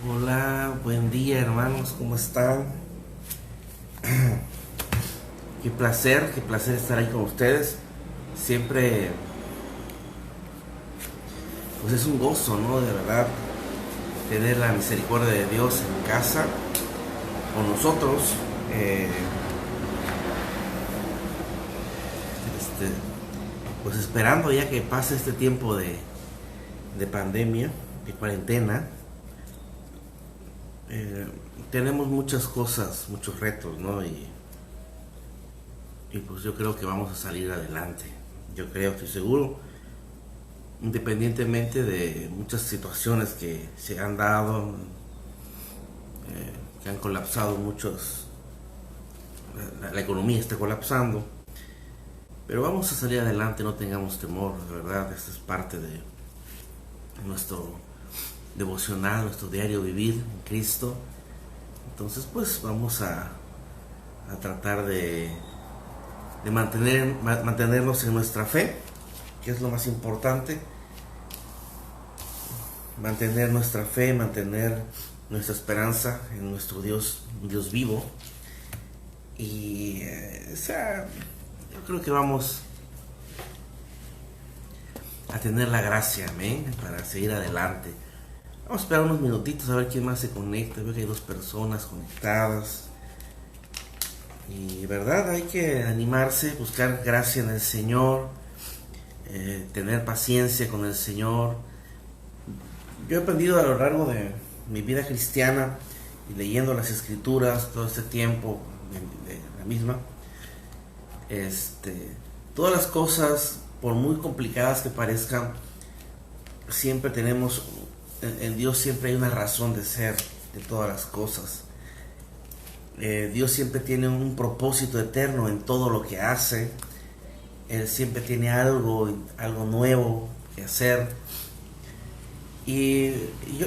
Hola, buen día hermanos, ¿cómo están? Qué placer estar ahí con ustedes. Siempre, pues es un gozo, ¿no? De verdad, tener la misericordia de Dios en casa, con nosotros. eh, este, pues esperando ya que pase este tiempo de pandemia, de cuarentena. eh, Tenemos muchas cosas, muchos retos, ¿no? Y pues yo creo que vamos a salir adelante. Yo creo, estoy seguro, independientemente de muchas situaciones que se han dado, que han colapsado muchos, la economía está colapsando, pero vamos a salir adelante, no tengamos temor, de verdad, esta es parte de nuestro devocional, nuestro diario vivir en Cristo. Entonces pues vamos a tratar de mantenernos en nuestra fe, que es lo más importante, mantener nuestra fe, mantener nuestra esperanza en nuestro Dios, Dios vivo. Y o sea, yo creo que vamos a tener la gracia, amén, para seguir adelante. Vamos a esperar unos minutitos a ver quién más se conecta. Veo que hay dos personas conectadas. Y verdad, hay que animarse, buscar gracia en el Señor, tener paciencia con el Señor. Yo he aprendido a lo largo de mi vida cristiana y leyendo las escrituras todo este tiempo de la misma, todas las cosas, por muy complicadas que parezcan, siempre tenemos, en Dios siempre hay una razón de ser de todas las cosas. Dios siempre tiene un propósito eterno en todo lo que hace. Él siempre tiene algo nuevo que hacer. Y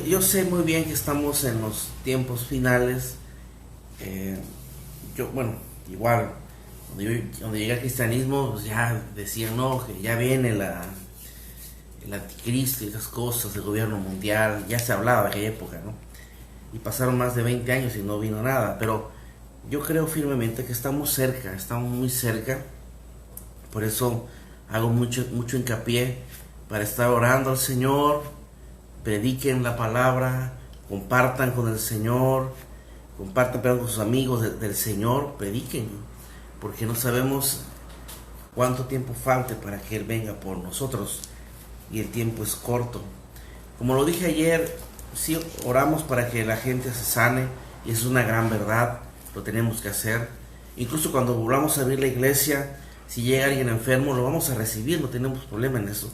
yo sé muy bien que estamos en los tiempos finales. Bueno, igual, cuando llegué al cristianismo, pues ya decían, no, que ya viene el anticristo y esas cosas, el gobierno mundial, ya se hablaba de aquella época, ¿no? Y pasaron más de 20 años y no vino nada, pero yo creo firmemente que estamos cerca, estamos muy cerca. Por eso hago mucho hincapié para estar orando al Señor, prediquen la palabra, compartan con el Señor, compartan con sus amigos del Señor, prediquen, porque no sabemos cuánto tiempo falte para que Él venga por nosotros y el tiempo es corto. Como lo dije ayer, sí oramos para que la gente se sane y eso es una gran verdad, lo tenemos que hacer. Incluso cuando volvamos a abrir la iglesia, si llega alguien enfermo, lo vamos a recibir, no tenemos problema en eso.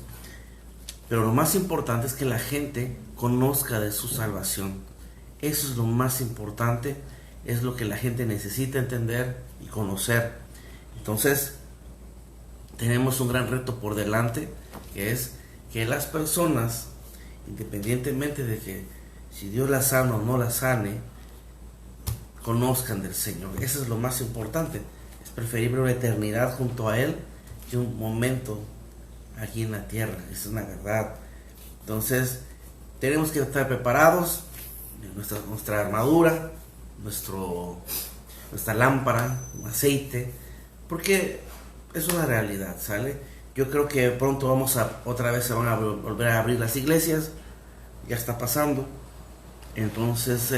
Pero lo más importante es que la gente conozca de su salvación. Eso es lo más importante, es lo que la gente necesita entender y conocer. Entonces, tenemos un gran reto por delante, que es que las personas, independientemente de que si Dios las sana o no las sane, conozcan del Señor. Eso es lo más importante. Es preferible una eternidad junto a Él que un momento aquí en la tierra. Esa es una verdad. Entonces, tenemos que estar preparados, nuestra armadura, nuestra lámpara, aceite, porque es una realidad, ¿sale? Yo creo que pronto otra vez se van a volver a abrir las iglesias, ya está pasando. Entonces,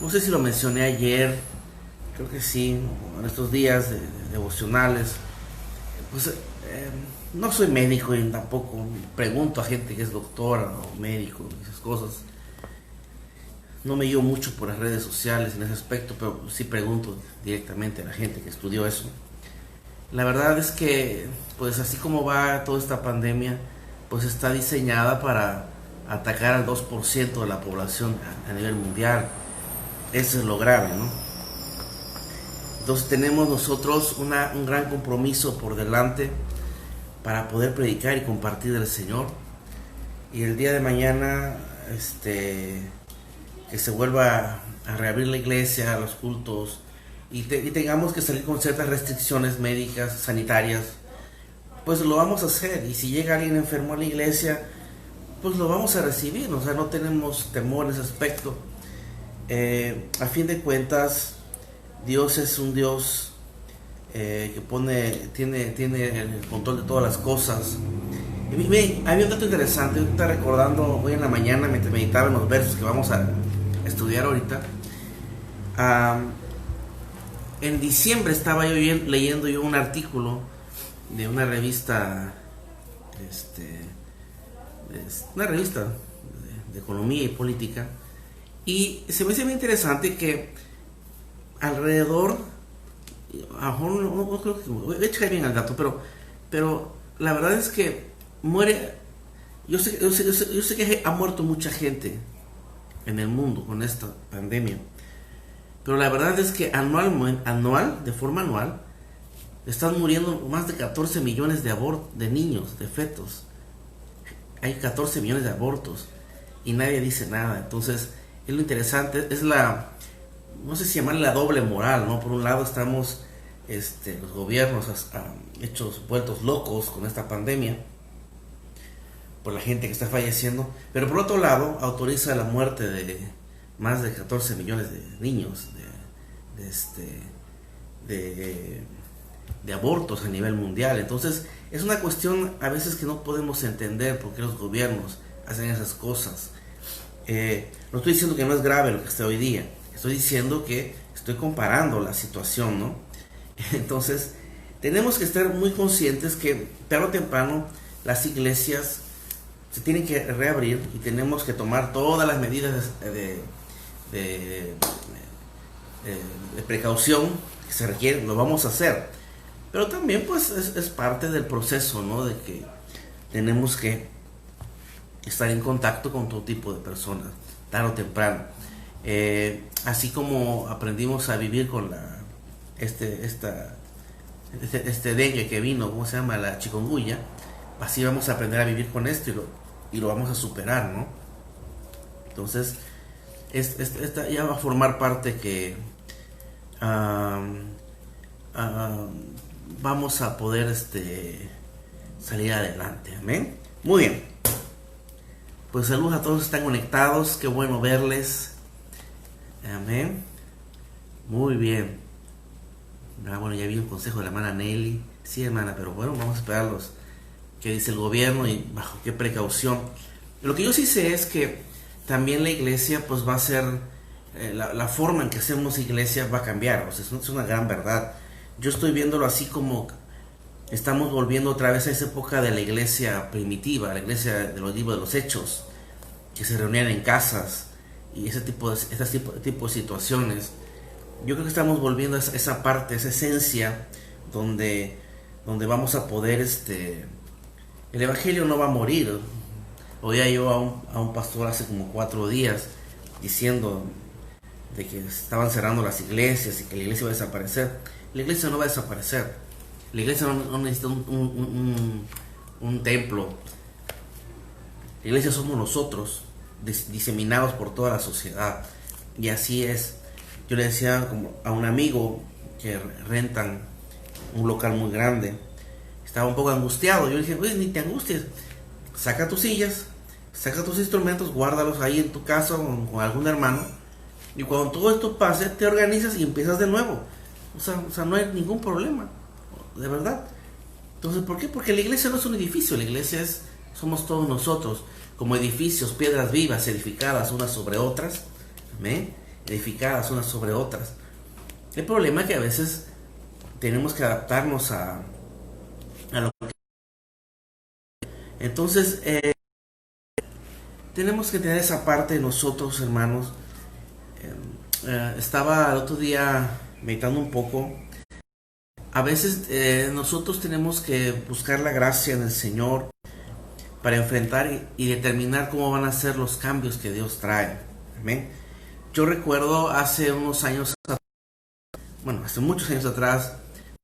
no sé si lo mencioné ayer, creo que sí, en estos días de devocionales, pues no soy médico y tampoco pregunto a gente que es doctora o médico y esas cosas. No me guío mucho por las redes sociales en ese aspecto, pero sí pregunto directamente a la gente que estudió eso. La verdad es que, pues así como va toda esta pandemia, pues está diseñada para atacar al 2% de la población a nivel mundial. Eso es lo grave, ¿no? Entonces tenemos nosotros un gran compromiso por delante para poder predicar y compartir del Señor. Y el día de mañana, que se vuelva a reabrir la iglesia, los cultos, y tengamos que salir con ciertas restricciones médicas, sanitarias, pues lo vamos a hacer. Y si llega alguien enfermo a la iglesia, pues lo vamos a recibir, o sea, no tenemos temor en ese aspecto. A fin de cuentas, Dios es un Dios que tiene el control de todas las cosas. Y miren, había un dato interesante, ahorita recordando, hoy en la mañana, mientras meditaba en los versos que vamos a estudiar ahorita, en diciembre estaba yo leyendo un artículo de una revista, una revista de economía y política, y se me hace muy interesante que alrededor, a lo mejor no creo que voy a checar bien el dato, pero la verdad es que muere, yo sé que ha muerto mucha gente en el mundo con esta pandemia, pero la verdad es que de forma anual, están muriendo más de 14 millones de niños, de fetos. Hay 14 millones de abortos y nadie dice nada. Entonces, es lo interesante, es no sé si llamarle la doble moral, ¿no? Por un lado estamos, los gobiernos vueltos locos con esta pandemia, por la gente que está falleciendo, pero por otro lado autoriza la muerte de más de 14 millones de niños, de abortos a nivel mundial. Entonces es una cuestión a veces que no podemos entender por qué los gobiernos hacen esas cosas. No estoy diciendo que no es grave lo que está hoy día, estoy diciendo que estoy comparando la situación, ¿no? Entonces tenemos que estar muy conscientes que tarde o temprano las iglesias se tienen que reabrir y tenemos que tomar todas las medidas de precaución que se requieren. Lo vamos a hacer, pero también pues es parte del proceso, ¿no? De que tenemos que estar en contacto con todo tipo de personas tarde o temprano, así como aprendimos a vivir con este dengue que vino, ¿cómo se llama? La chikungunya. Así vamos a aprender a vivir con esto y lo vamos a superar, ¿no? Entonces esta ya va a formar parte que vamos a poder salir adelante. Amén. Muy bien, pues saludos a todos que están conectados, qué bueno verles. Amén. Muy bien. Bueno, ya vi un consejo de la hermana Nelly. Sí, hermana, pero bueno, vamos a esperarlos que dice el gobierno y bajo qué precaución. Lo que yo sí sé es que también la iglesia pues va a ser, la forma en que hacemos iglesia va a cambiar. O sea, es una gran verdad. Yo estoy viéndolo así como estamos volviendo otra vez a esa época de la iglesia primitiva, la iglesia de los libros de los Hechos, que se reunían en casas y ese tipo de situaciones. Yo creo que estamos volviendo a esa parte, esa esencia donde vamos a poder, el evangelio no va a morir. Oía yo a un pastor hace como 4 días diciendo de que estaban cerrando las iglesias y que la iglesia va a desaparecer. La iglesia no va a desaparecer. La iglesia no necesita un templo. La iglesia somos nosotros, diseminados por toda la sociedad. Y así es. Yo le decía como a un amigo que rentan un local muy grande, estaba un poco angustiado. Yo le dije, oye, ni te angusties, saca tus sillas, saca tus instrumentos, guárdalos ahí en tu casa con algún hermano, y cuando todo esto pase te organizas y empiezas de nuevo. O sea, no hay ningún problema, de verdad. Entonces, ¿por qué? Porque la iglesia no es un edificio, la iglesia somos todos nosotros, como edificios, piedras vivas, edificadas unas sobre otras. ¿Amén? Edificadas unas sobre otras. El problema es que a veces tenemos que adaptarnos a lo que... Entonces, tenemos que tener esa parte de nosotros, hermanos. Estaba el otro día meditando un poco. A veces nosotros tenemos que buscar la gracia en el Señor para enfrentar y determinar cómo van a ser los cambios que Dios trae. Amén. Yo recuerdo hace unos años, hace muchos años atrás,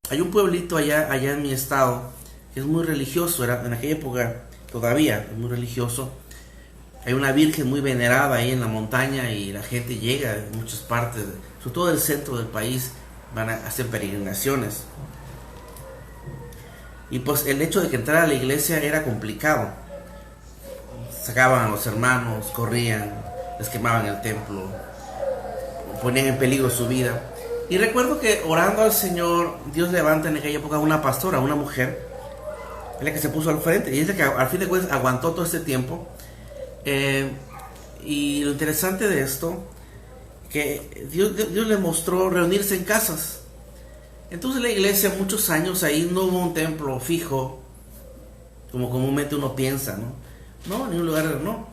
hay un pueblito allá en mi estado que es muy religioso, era en aquella época todavía es muy religioso. Hay una virgen muy venerada ahí en la montaña y la gente llega de muchas partes, sobre todo del centro del país, van a hacer peregrinaciones. Y pues el hecho de que entrar a la iglesia era complicado. sacaban a los hermanos, corrían, les quemaban el templo, ponían en peligro su vida. Y recuerdo que orando al Señor, Dios levanta en aquella época una pastora, una mujer, es la que se puso al frente, y es la que al fin de cuentas aguantó todo este tiempo. Y lo interesante de esto, que Dios le mostró reunirse en casas. Entonces la iglesia, muchos años ahí no hubo un templo fijo, como comúnmente uno piensa, no, ni un lugar, no.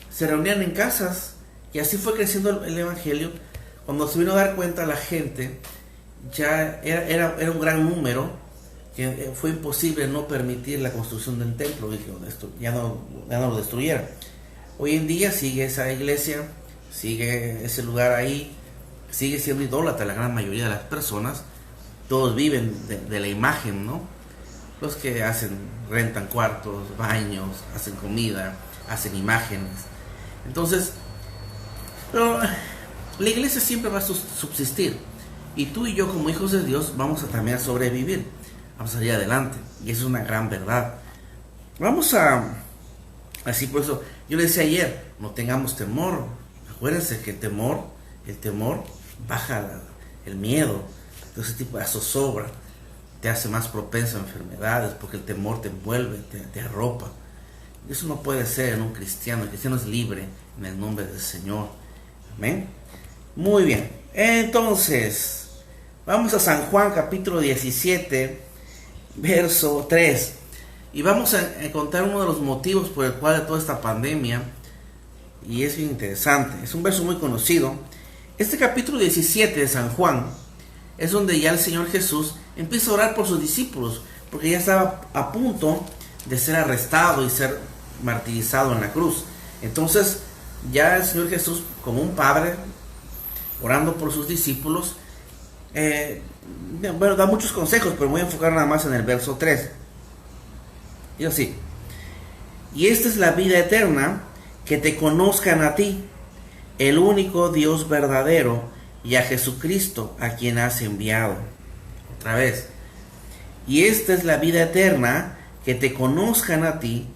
Se reunían en casas, y así fue creciendo el evangelio. Cuando se vino a dar cuenta la gente, ya era un gran número, que fue imposible no permitir la construcción del templo, y que ya no lo destruyera. Hoy en día sigue esa iglesia, sigue ese lugar ahí, sigue siendo idólatra la gran mayoría de las personas. Todos viven de la imagen, ¿no? Los que rentan cuartos, baños, hacen comida, hacen imágenes. Entonces, pero la iglesia siempre va a subsistir, y tú y yo como hijos de Dios vamos también a sobrevivir, vamos a salir adelante, y eso es una gran verdad. Así por eso yo le decía ayer, no tengamos temor. Acuérdense que el temor baja el miedo, ese tipo de zozobra te hace más propenso a enfermedades, porque el temor te envuelve, te arropa. Eso no puede ser en un cristiano. El cristiano es libre en el nombre del Señor. Amén. Muy bien, entonces vamos a San Juan capítulo 17, verso 3. Y vamos a encontrar uno de los motivos por el cual de toda esta pandemia. Y es bien interesante. Es un verso muy conocido. Este capítulo 17 de San Juan es donde ya el Señor Jesús empieza a orar por sus discípulos, porque ya estaba a punto de ser arrestado y ser martirizado en la cruz. Entonces ya el Señor Jesús, como un padre, orando por sus discípulos, da muchos consejos, pero me voy a enfocar nada más en el verso 3. Y así: y esta es la vida eterna, que te conozcan a ti, el único Dios verdadero, y a Jesucristo, a quien has enviado. Otra vez: y esta es la vida eterna, que te conozcan a ti,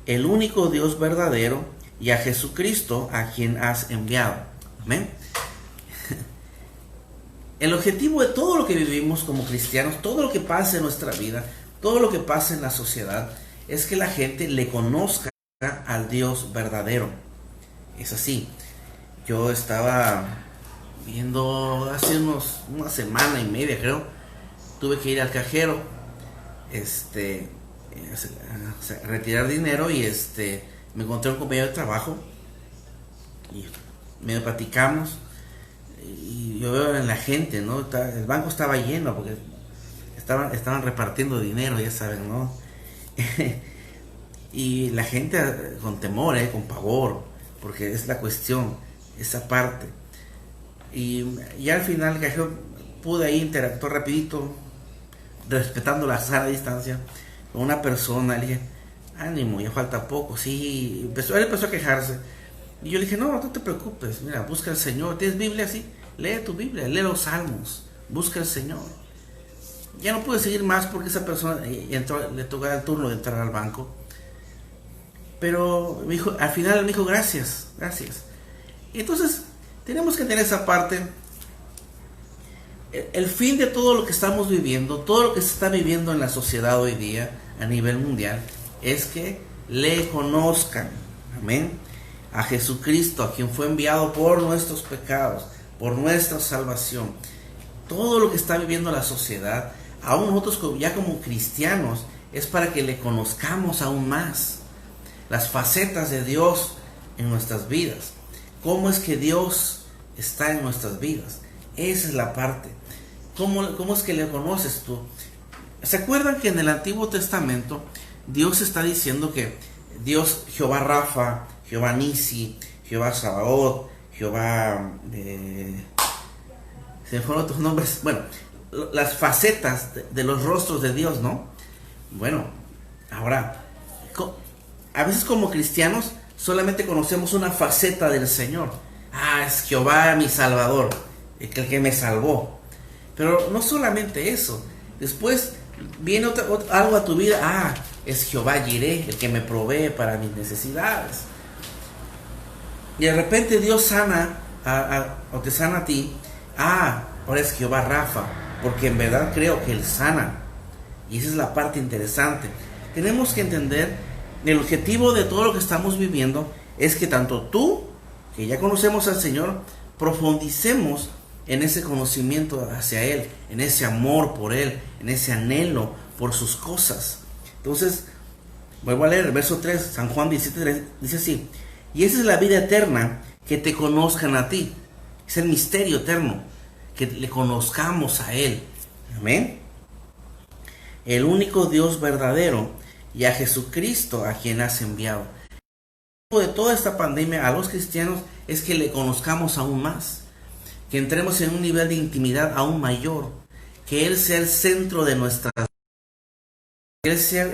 el único Dios verdadero, y a Jesucristo, a quien has enviado. Amén. El objetivo de todo lo que vivimos como cristianos, todo lo que pasa en nuestra vida, todo lo que pasa en la sociedad, es que la gente le conozca al Dios verdadero. Es así. Yo estaba viendo hace una semana y media, creo, tuve que ir al cajero, a retirar dinero, y me encontré un compañero de trabajo y medio platicamos, y yo veo en la gente, ¿no? El banco estaba lleno porque estaban repartiendo dinero, ya saben, ¿no? Y la gente con temor, con pavor, porque es la cuestión, esa parte. Y al final pude ahí interactuar rapidito, respetando la sana distancia, con una persona. Le dije: ánimo, ya falta poco. Sí, él empezó a quejarse, y yo le dije: no te preocupes, mira, busca al Señor. ¿Tienes Biblia? Sí, lee tu Biblia, lee los Salmos, busca al Señor. Ya no pude seguir más porque esa persona le tocaba el turno de entrar al banco. Pero al final me dijo: gracias. Y entonces tenemos que tener esa parte. El fin de todo lo que estamos viviendo, todo lo que se está viviendo en la sociedad hoy día a nivel mundial, es que le conozcan, amén, a Jesucristo, a quien fue enviado por nuestros pecados, por nuestra salvación. Todo lo que está viviendo la sociedad, aún nosotros ya como cristianos, es para que le conozcamos aún más las facetas de Dios en nuestras vidas. ¿Cómo es que Dios está en nuestras vidas? Esa es la parte. ¿Cómo es que le conoces tú? ¿Se acuerdan que en el Antiguo Testamento Dios está diciendo que Dios, Jehová Rafa, Jehová Nisi, Jehová Sabaoth, Jehová... se me fueron otros nombres. Bueno, las facetas de los rostros de Dios, ¿no? Bueno, ahora, a veces como cristianos solamente conocemos una faceta del Señor. Es Jehová mi Salvador, el que me salvó. Pero no solamente eso. Después viene algo a tu vida. Es Jehová Jireh, el que me provee para mis necesidades. y de repente Dios sana o te sana a ti. Ahora es Jehová Rafa, porque en verdad creo que Él sana. Y esa es la parte interesante. Tenemos que entender, el objetivo de todo lo que estamos viviendo es que tanto tú, que ya conocemos al Señor, profundicemos en ese conocimiento hacia Él, en ese amor por Él, en ese anhelo por sus cosas. Entonces, vuelvo a leer el verso 3, San Juan 17:3, dice así: y esa es la vida eterna, que te conozcan a ti. Es el misterio eterno, que le conozcamos a Él. Amén. El único Dios verdadero, y a Jesucristo a quien has enviado. El objetivo de toda esta pandemia a los cristianos es que le conozcamos aún más, que entremos en un nivel de intimidad aún mayor, que Él sea el centro de nuestra vida, que Él sea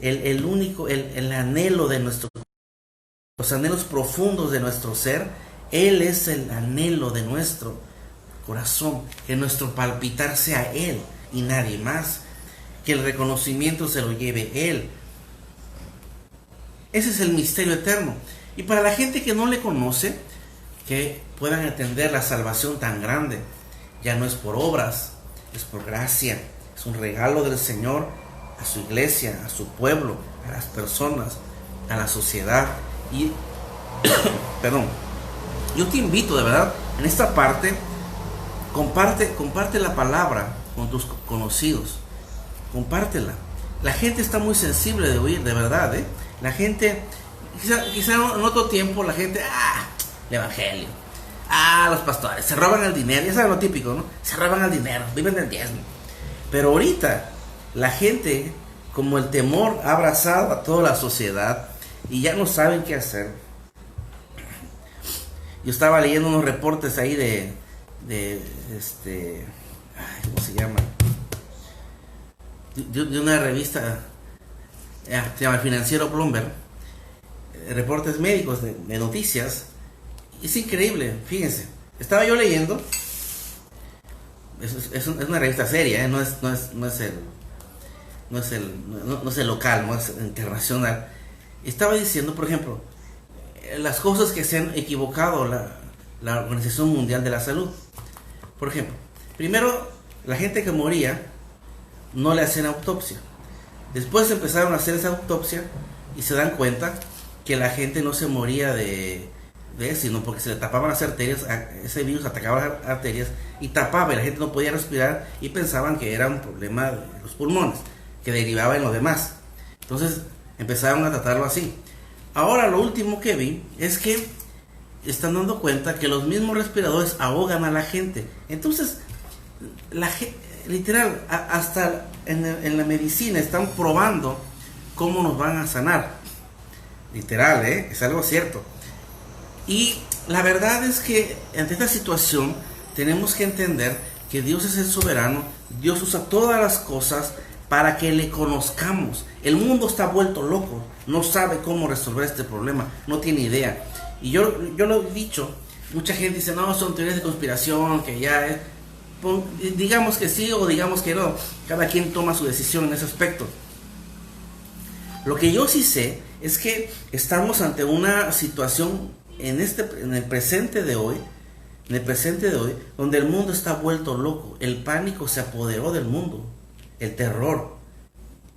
el único, el anhelo de los anhelos profundos de nuestro ser. Él es el anhelo de nuestro corazón, que nuestro palpitar sea Él y nadie más, que el reconocimiento se lo lleve Él. Ese es el misterio eterno. Y para la gente que no le conoce, que puedan entender la salvación tan grande. Ya no es por obras, es por gracia. Es un regalo del Señor a su iglesia, a su pueblo, a las personas, a la sociedad. Y perdón, yo te invito de verdad, en esta parte, comparte la palabra con tus conocidos. Compártela. La gente está muy sensible de oír, de verdad, ¿eh? La gente, quizá en otro tiempo, la gente, el evangelio, los pastores, se roban el dinero, ya saben lo típico, ¿no? Se roban el dinero, viven del diezmo. Pero ahorita, la gente, como el temor ha abrazado a toda la sociedad y ya no saben qué hacer. Yo estaba leyendo unos reportes ahí ¿cómo se llama? De una revista, se llama Financiero Bloomberg, reportes médicos de noticias. Es increíble, fíjense. Estaba yo leyendo, es una revista seria, no es el local, no es internacional. Estaba diciendo, por ejemplo, las cosas que se han equivocado la Organización Mundial de la Salud. Por ejemplo, primero, la gente que moría no le hacían autopsia. Después empezaron a hacer esa autopsia y se dan cuenta que la gente no se moría de eso, sino porque se le tapaban las arterias. Ese virus atacaba las arterias y tapaba, y la gente no podía respirar y pensaban que era un problema de los pulmones, que derivaba en lo demás. Entonces empezaron a tratarlo así. Ahora lo último que vi es que están dando cuenta que los mismos respiradores ahogan a la gente. Entonces, la gente, literal, hasta en la medicina están probando cómo nos van a sanar. Literal, es algo cierto. Y la verdad es que ante esta situación tenemos que entender que Dios es el soberano. Dios usa todas las cosas para que le conozcamos. El mundo está vuelto loco, no sabe cómo resolver este problema, no tiene idea. Y yo lo he dicho, mucha gente dice, no, son teorías de conspiración, que ya es... digamos que sí o digamos que no, cada quien toma su decisión en ese aspecto. Lo que yo sí sé es que estamos ante una situación en el presente de hoy, donde el mundo está vuelto loco, el pánico se apoderó del mundo, el terror,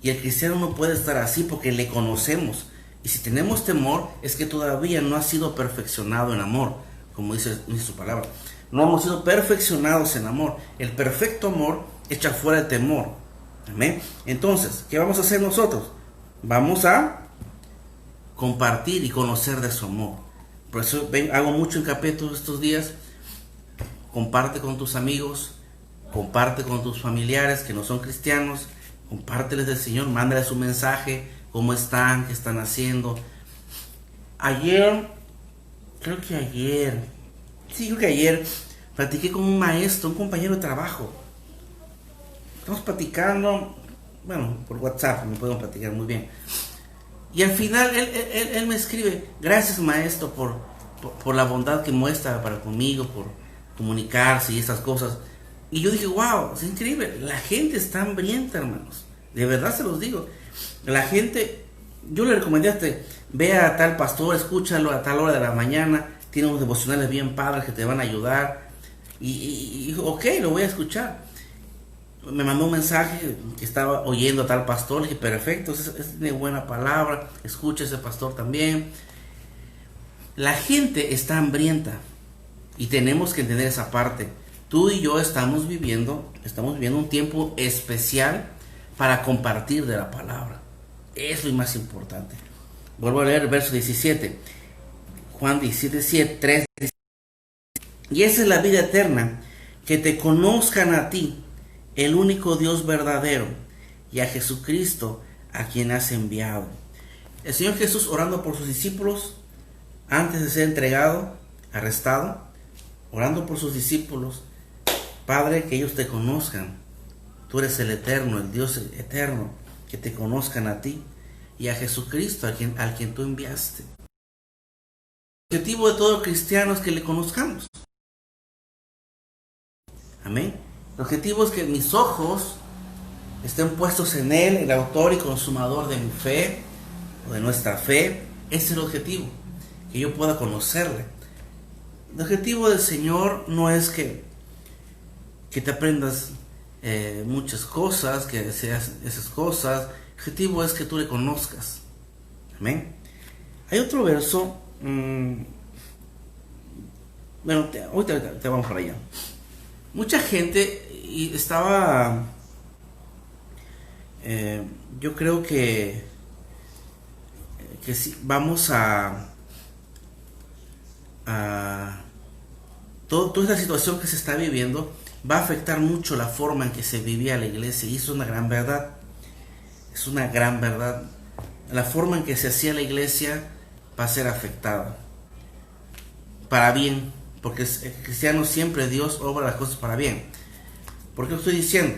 y el cristiano no puede estar así porque le conocemos. Y si tenemos temor, es que todavía no ha sido perfeccionado en amor, como dice su palabra. No hemos sido perfeccionados en amor. El perfecto amor echa fuera el temor. Amén. Entonces, ¿qué vamos a hacer nosotros? Vamos a compartir y conocer de su amor. Por eso hago mucho hincapié todos estos días. Comparte con tus amigos, comparte con tus familiares que no son cristianos, compárteles del Señor, mándales un mensaje, cómo están, qué están haciendo. Creo que ayer platiqué con un maestro, un compañero de trabajo. Estamos platicando, por WhatsApp, no podemos platicar muy bien. Y al final él me escribe, gracias maestro por la bondad que muestra para conmigo, por comunicarse y estas cosas. Y yo dije, wow, es increíble, la gente está hambrienta, hermanos. De verdad se los digo. La gente, yo le recomendé ve a tal pastor, escúchalo a tal hora de la mañana, tiene unos devocionales bien padres que te van a ayudar. Ok, lo voy a escuchar. Me mandó un mensaje que estaba oyendo a tal pastor. Le dije, perfecto, es una buena palabra. Escucha a ese pastor también. La gente está hambrienta y tenemos que entender esa parte. Tú y yo estamos viviendo un tiempo especial para compartir de la palabra. Es lo más importante. Vuelvo a leer el verso 17. Juan 17, 3. Y esa es la vida eterna, que te conozcan a ti, el único Dios verdadero, y a Jesucristo, a quien has enviado. El Señor Jesús, orando por sus discípulos antes de ser entregado, arrestado, orando por sus discípulos: Padre, que ellos te conozcan. Tú eres el eterno, el Dios eterno, que te conozcan a ti y a Jesucristo, al quien tú enviaste. El objetivo de todo cristiano es que le conozcamos. Amén. El objetivo es que mis ojos estén puestos en Él, el autor y consumador de mi fe, o de nuestra fe. Ese es el objetivo, que yo pueda conocerle. El objetivo del Señor no es que te aprendas muchas cosas, que deseas esas cosas. El objetivo es que tú le conozcas. Amén. Hay otro verso. Bueno, ahorita te vamos para allá. Mucha gente estaba, yo creo que si vamos toda esta situación que se está viviendo va a afectar mucho la forma en que se vivía la iglesia, y eso es una gran verdad. Es una gran verdad. La forma en que se hacía la iglesia va a ser afectada para bien, porque el cristiano siempre, Dios obra las cosas para bien. ¿Por qué lo estoy diciendo?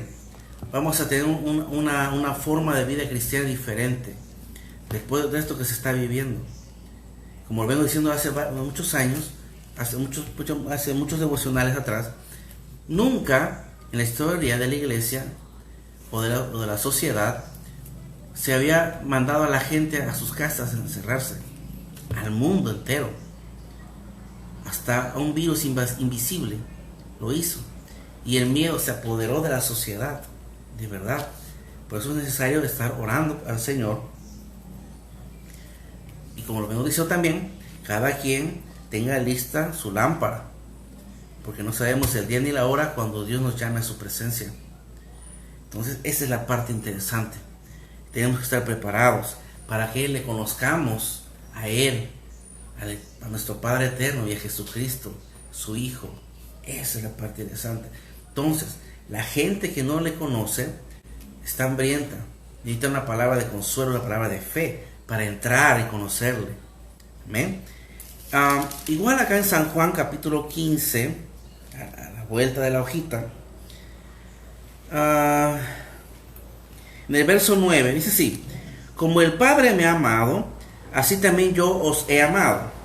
Vamos a tener una forma de vida cristiana diferente después de esto que se está viviendo. Como lo vengo diciendo hace muchos años, hace muchos devocionales atrás, nunca en la historia de la iglesia o de la sociedad se había mandado a la gente a sus casas a encerrarse, al mundo entero. Hasta un virus invisible lo hizo, y el miedo se apoderó de la sociedad, de verdad. Por eso es necesario estar orando al Señor, y como lo vengo diciendo también, cada quien tenga lista su lámpara, porque no sabemos el día ni la hora cuando Dios nos llame a su presencia. Entonces esa es la parte interesante. Tenemos que estar preparados para que le conozcamos a Él, a nuestro Padre eterno, y a Jesucristo, su Hijo. Esa es la parte interesante. Entonces, la gente que no le conoce está hambrienta, necesita una palabra de consuelo, una palabra de fe para entrar y conocerle. Amén. Igual acá en San Juan capítulo 15, a la vuelta de la hojita, en el verso 9 dice así: como el Padre me ha amado, así también yo os he amado.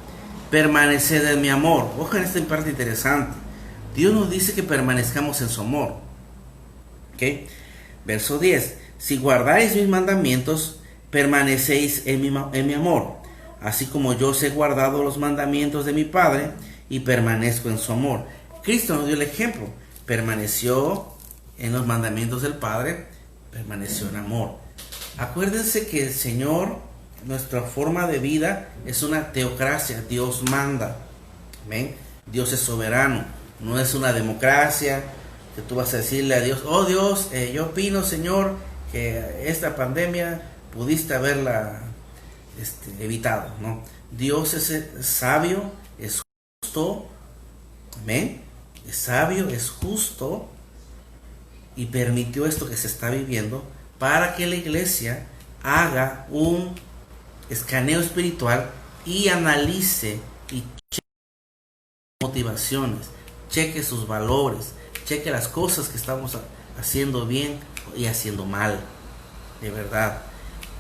Permaneced en mi amor. Ojo en esta parte interesante. Dios nos dice que permanezcamos en su amor. ¿Okay? Verso 10. Si guardáis mis mandamientos, permanecéis en mi amor, así como yo os he guardado los mandamientos de mi Padre y permanezco en su amor. Cristo nos dio el ejemplo. Permaneció en los mandamientos del Padre, permaneció en amor. Acuérdense que el Señor, nuestra forma de vida es una teocracia. Dios manda. ¿Ven? Dios es soberano. No es una democracia que tú vas a decirle a Dios: oh Dios, yo opino, Señor, que esta pandemia pudiste haberla evitado. No. Dios es sabio, es justo. ¿Ven? Es sabio, es justo, y permitió esto que se está viviendo para que la iglesia haga un escaneo espiritual y analice y cheque motivaciones, cheque sus valores, cheque las cosas que estamos haciendo bien y haciendo mal, de verdad,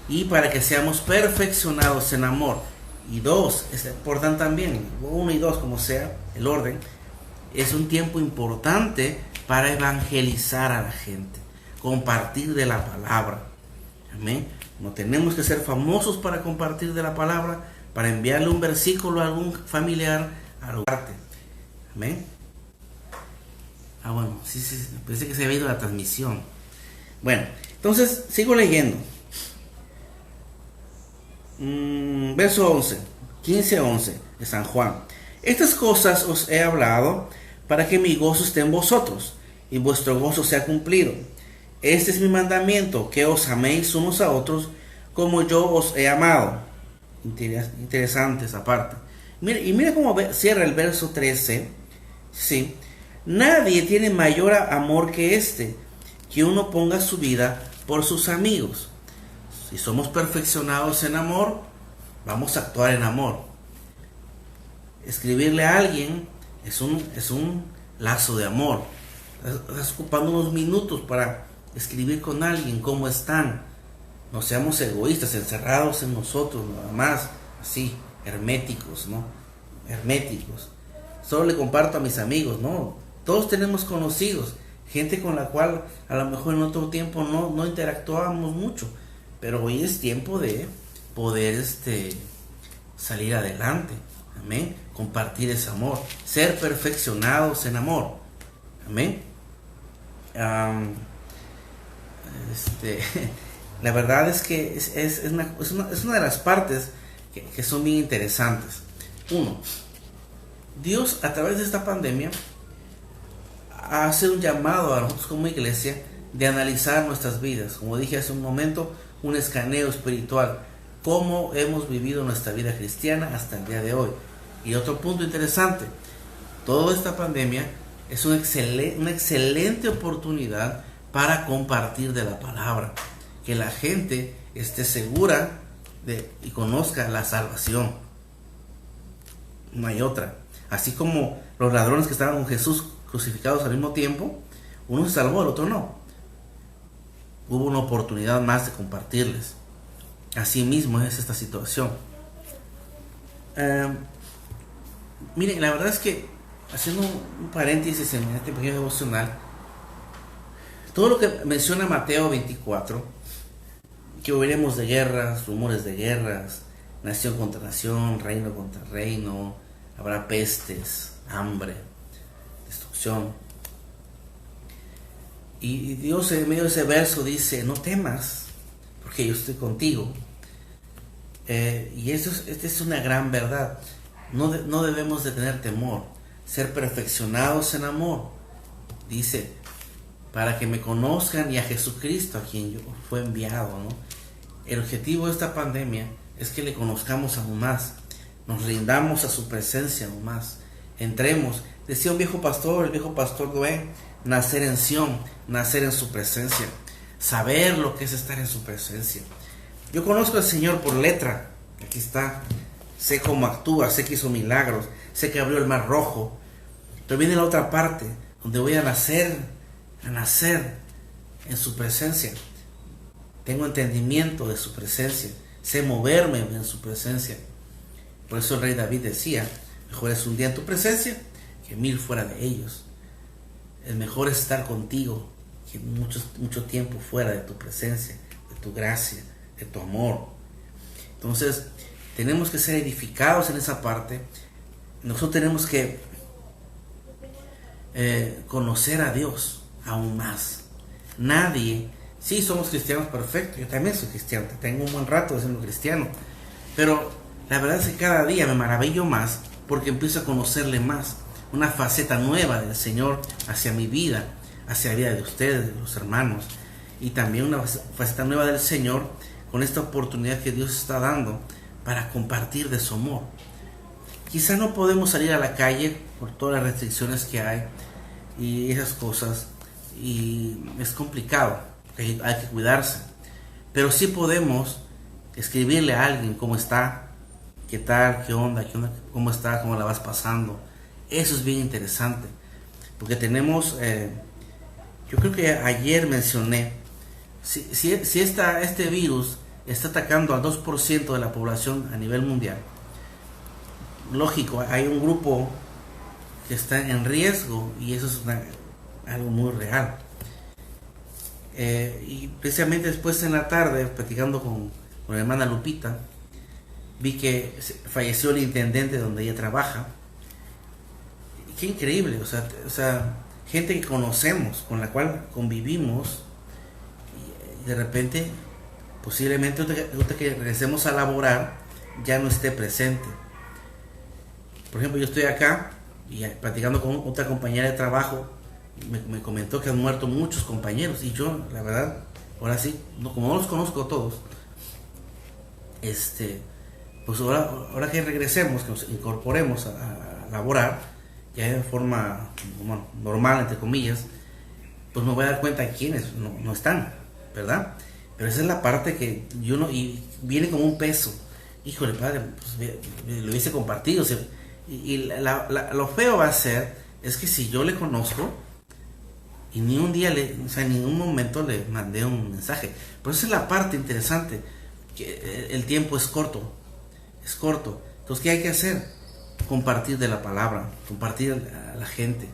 y para que seamos perfeccionados en amor. Y dos, es importante también, 1 y 2, como sea el orden, es un tiempo importante para evangelizar a la gente, compartir de la palabra. Amén. No tenemos que ser famosos para compartir de la palabra, para enviarle un versículo a algún familiar, arrogarte. Amén. Bueno, sí, pensé que se había ido la transmisión. Bueno, entonces sigo leyendo. Verso 11, 15-11 de San Juan. Estas cosas os he hablado para que mi gozo esté en vosotros y vuestro gozo sea cumplido. Este es mi mandamiento, que os améis unos a otros como yo os he amado. Interesante esa parte. Mira cómo cierra el verso 13. Sí. Nadie tiene mayor amor que este, que uno ponga su vida por sus amigos. Si somos perfeccionados en amor, vamos a actuar en amor. Escribirle a alguien es un lazo de amor. Estás ocupando unos minutos para escribir con alguien cómo están. No seamos egoístas, encerrados en nosotros, nada más, así, herméticos, ¿no? Herméticos. Solo le comparto a mis amigos, ¿no? Todos tenemos conocidos, gente con la cual a lo mejor en otro tiempo no interactuábamos mucho, pero hoy es tiempo de poder salir adelante, amén, compartir ese amor, ser perfeccionados en amor, amén. La verdad es que es una de las partes que son bien interesantes. Uno, Dios a través de esta pandemia hace un llamado a nosotros como iglesia de analizar nuestras vidas. Como dije hace un momento, un escaneo espiritual. Cómo hemos vivido nuestra vida cristiana hasta el día de hoy. Y otro punto interesante, toda esta pandemia es una excelente oportunidad para compartir de la palabra. Que la gente esté segura y conozca la salvación. No hay otra. Así como los ladrones que estaban con Jesús crucificados al mismo tiempo, uno se salvó, el otro no. Hubo una oportunidad más de compartirles. Así mismo es esta situación. Miren, la verdad es que, haciendo un paréntesis en este pequeño devocional, todo lo que menciona Mateo 24, que oiremos de guerras, rumores de guerras, nación contra nación, reino contra reino, habrá pestes, hambre, destrucción. Y Dios en medio de ese verso dice, no temas, porque yo estoy contigo. Y esta es una gran verdad. No debemos de tener temor, ser perfeccionados en amor. Dice, para que me conozcan y a Jesucristo, a quien yo fue enviado, ¿no? El objetivo de esta pandemia es que le conozcamos aún más, nos rindamos a su presencia aún más, entremos. Decía el viejo pastor Noé, nacer en Sión, nacer en su presencia, saber lo que es estar en su presencia. Yo conozco al Señor por letra, aquí está, sé cómo actúa, sé que hizo milagros, sé que abrió el mar rojo, pero viene la otra parte, donde voy a nacer en su presencia. Tengo entendimiento de su presencia, sé moverme en su presencia. Por eso el rey David decía, mejor es un día en tu presencia que 1000 fuera de ellos. Es mejor estar contigo que mucho tiempo fuera de tu presencia, de tu gracia, de tu amor. Entonces, tenemos que ser edificados en esa parte. Nosotros tenemos que conocer a Dios aún más. Nadie, sí somos cristianos perfectos, yo también soy cristiano, tengo un buen rato de siendo cristiano, pero la verdad es que cada día me maravillo más porque empiezo a conocerle más, una faceta nueva del Señor hacia mi vida, hacia la vida de ustedes, de los hermanos, y también una faceta nueva del Señor con esta oportunidad que Dios está dando para compartir de su amor. Quizá no podemos salir a la calle por todas las restricciones que hay y esas cosas, y es complicado, hay que cuidarse, pero sí podemos escribirle a alguien cómo está, qué tal, qué onda, cómo está, cómo la vas pasando. Eso es bien interesante, porque tenemos, yo creo que ayer mencioné, si este virus está atacando al 2% de la población a nivel mundial, lógico, hay un grupo que está en riesgo y eso es algo muy real. Y precisamente después en la tarde, platicando con la hermana Lupita, vi que falleció el intendente donde ella trabaja, qué increíble, o sea, gente que conocemos, con la cual convivimos, y de repente, posiblemente ahorita que regresemos a laborar, ya no esté presente. Por ejemplo, yo estoy acá y platicando con otra compañera de trabajo, me comentó que han muerto muchos compañeros, y yo, la verdad, ahora sí, no, como no los conozco todos, pues ahora que regresemos, que nos incorporemos a laborar, ya de forma, bueno, normal, entre comillas, pues me voy a dar cuenta de quiénes no están, ¿verdad? Pero esa es la parte que yo no, y viene como un peso. Híjole, padre, pues lo hubiese compartido. O sea, lo feo va a ser, es que si yo le conozco, y ni un día, o sea, en ningún momento le mandé un mensaje. Pero esa es la parte interesante, que el tiempo es corto, es corto. Entonces, ¿qué hay que hacer? Compartir de la palabra, compartir a la gente.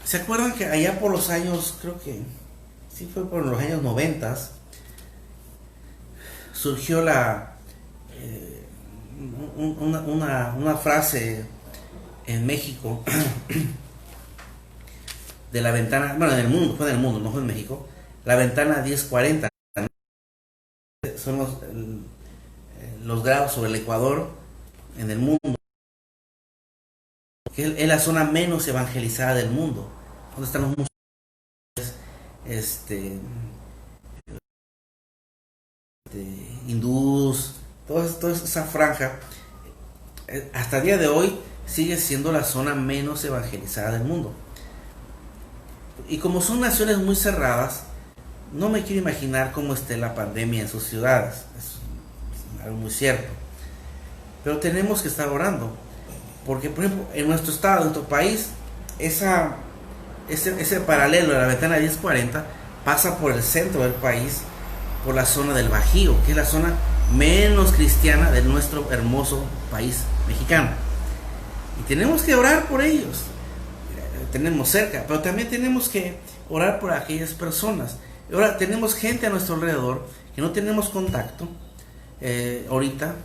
¿Se acuerdan que allá por los años, creo que sí fue por los años 90, surgió una frase en México de la ventana, bueno, en el mundo, fue en el mundo, no fue en México, la ventana 1040, ¿no? Son los grados sobre el Ecuador en el mundo, que es la zona menos evangelizada del mundo, donde están los este, hindús, toda esa franja, hasta el día de hoy sigue siendo la zona menos evangelizada del mundo. Y como son naciones muy cerradas, no me quiero imaginar cómo esté la pandemia en sus ciudades, es algo muy cierto. Pero tenemos que estar orando, porque por ejemplo en nuestro estado, en nuestro país, ese paralelo de la ventana 1040 pasa por el centro del país, por la zona del Bajío, que es la zona menos cristiana de nuestro hermoso país mexicano. Y tenemos que orar por ellos. Tenemos cerca, pero también tenemos que orar por aquellas personas. Ahora tenemos gente a nuestro alrededor que no tenemos contacto ahorita,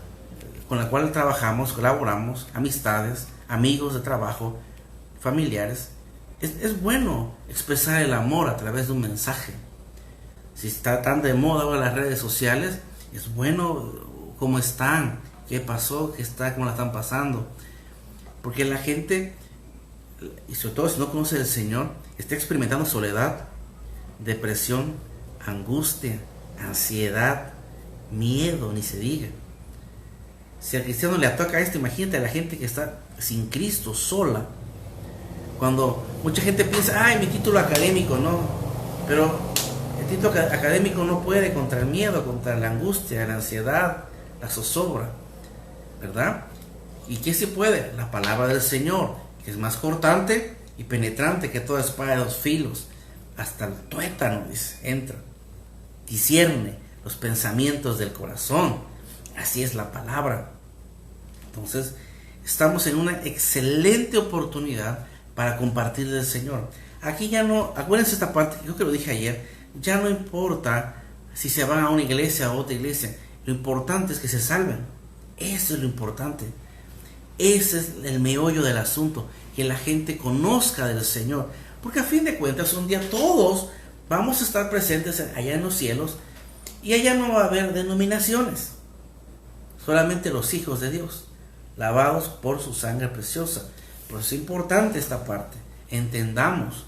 con la cual trabajamos, colaboramos, amistades, amigos de trabajo, familiares. Es bueno expresar el amor a través de un mensaje. Si está tan de moda ahora las redes sociales, es bueno cómo están, qué pasó, cómo la están pasando. Porque la gente, y sobre todo si no conoce al Señor, está experimentando soledad, depresión, angustia, ansiedad, miedo, ni se diga. Si al cristiano le ataca esto, imagínate a la gente que está sin Cristo, sola. Cuando mucha gente piensa, ay, mi título académico, no, pero el título académico no puede contra el miedo, contra la angustia, la ansiedad, la zozobra, ¿verdad? ¿Y qué se puede? La palabra del Señor, que es más cortante y penetrante que toda espada de dos filos, hasta el tuétano, dice, entra, discierne los pensamientos del corazón. Así es la palabra. Entonces, estamos en una excelente oportunidad para compartir del Señor. Aquí ya no, acuérdense esta parte, creo que lo dije ayer, ya no importa si se van a una iglesia o a otra iglesia, lo importante es que se salven. Eso es lo importante. Ese es el meollo del asunto, que la gente conozca del Señor, porque a fin de cuentas un día todos vamos a estar presentes allá en los cielos, y allá no va a haber denominaciones, solamente los hijos de Dios, lavados por su sangre preciosa. Por eso es importante esta parte, entendamos.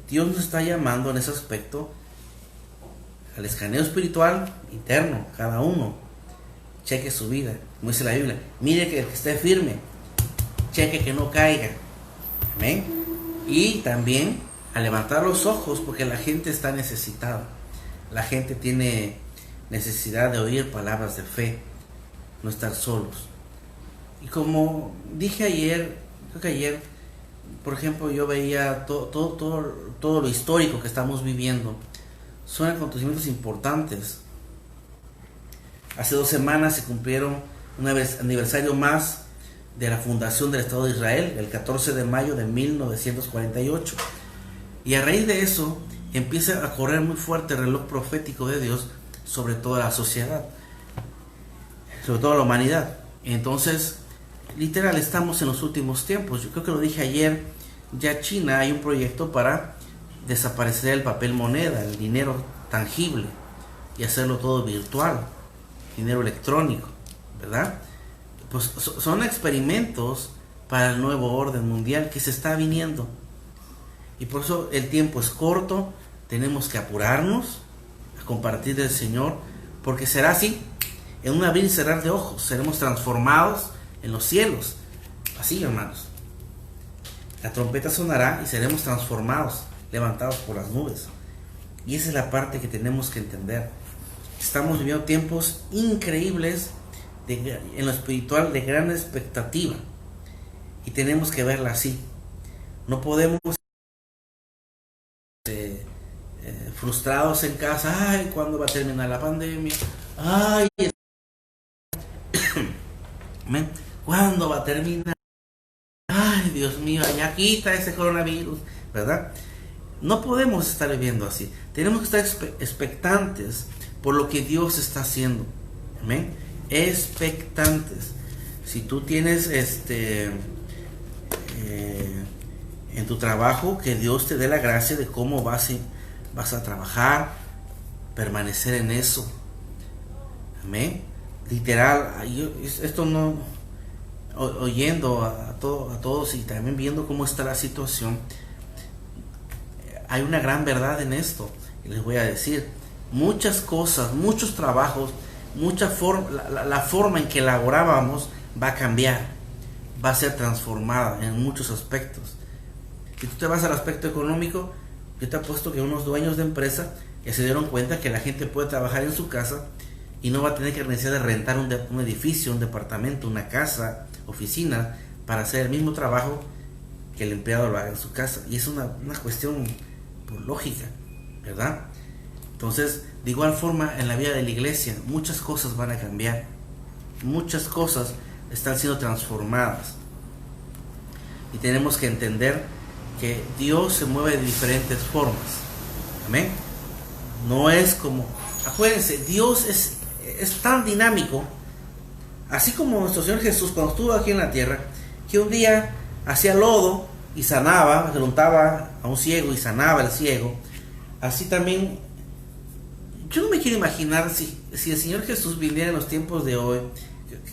Dios nos está llamando en ese aspecto al escaneo espiritual interno, cada uno. Cheque su vida, como dice la Biblia. Mire que esté firme, cheque que no caiga. Amén. Y también a levantar los ojos, porque la gente está necesitada. La gente tiene necesidad de oír palabras de fe, no estar solos. Y como dije ayer, creo que ayer, por ejemplo, yo veía todo lo histórico que estamos viviendo. Son acontecimientos importantes. Hace 2 semanas se cumplieron un aniversario más de la fundación del Estado de Israel, el 14 de mayo de 1948. Y a raíz de eso empieza a correr muy fuerte el reloj profético de Dios sobre toda la sociedad, sobre toda la humanidad. Entonces, literal, estamos en los últimos tiempos. Yo creo que lo dije ayer, ya China hay un proyecto para desaparecer el papel moneda, el dinero tangible, y hacerlo todo virtual, dinero electrónico, ¿verdad? Pues son experimentos para el nuevo orden mundial que se está viniendo. Y por eso el tiempo es corto, tenemos que apurarnos a compartir del Señor, porque será así, en un abrir y cerrar de ojos, seremos transformados en los cielos. Así, hermanos. La trompeta sonará y seremos transformados, levantados por las nubes. Y esa es la parte que tenemos que entender. Estamos viviendo tiempos increíbles en lo espiritual, de gran expectativa. Y tenemos que verla así. No podemos frustrados en casa. Ay, ¿cuándo va a terminar la pandemia? Ay, ¿cuándo va a terminar? Ay, Dios mío, ya quita ese coronavirus, ¿verdad? No podemos estar viviendo así. Tenemos que estar expectantes por lo que Dios está haciendo. Amén. Expectantes. Si tú tienes en tu trabajo, que Dios te dé la gracia de cómo vas a trabajar, permanecer en eso. Amén. Literal, esto no, oyendo a todos y también viendo cómo está la situación, hay una gran verdad en esto. Y les voy a decir, muchas cosas, muchos trabajos, la forma en que laborábamos va a cambiar, va a ser transformada en muchos aspectos. Si tú te vas al aspecto económico, yo te apuesto que unos dueños de empresa ya se dieron cuenta que la gente puede trabajar en su casa y no va a tener que necesidad de rentar un edificio, un departamento, una casa, oficina, para hacer el mismo trabajo que el empleado lo haga en su casa. Y es una cuestión por lógica, ¿verdad? Entonces, de igual forma, en la vida de la iglesia, muchas cosas van a cambiar. Muchas cosas están siendo transformadas. Y tenemos que entender que Dios se mueve de diferentes formas. Amén. No es como... Acuérdense, Dios es tan dinámico, así como nuestro Señor Jesús cuando estuvo aquí en la tierra, que un día hacía lodo y sanaba, se lo untaba a un ciego y sanaba al ciego. Así también, yo no me quiero imaginar si el Señor Jesús viniera en los tiempos de hoy,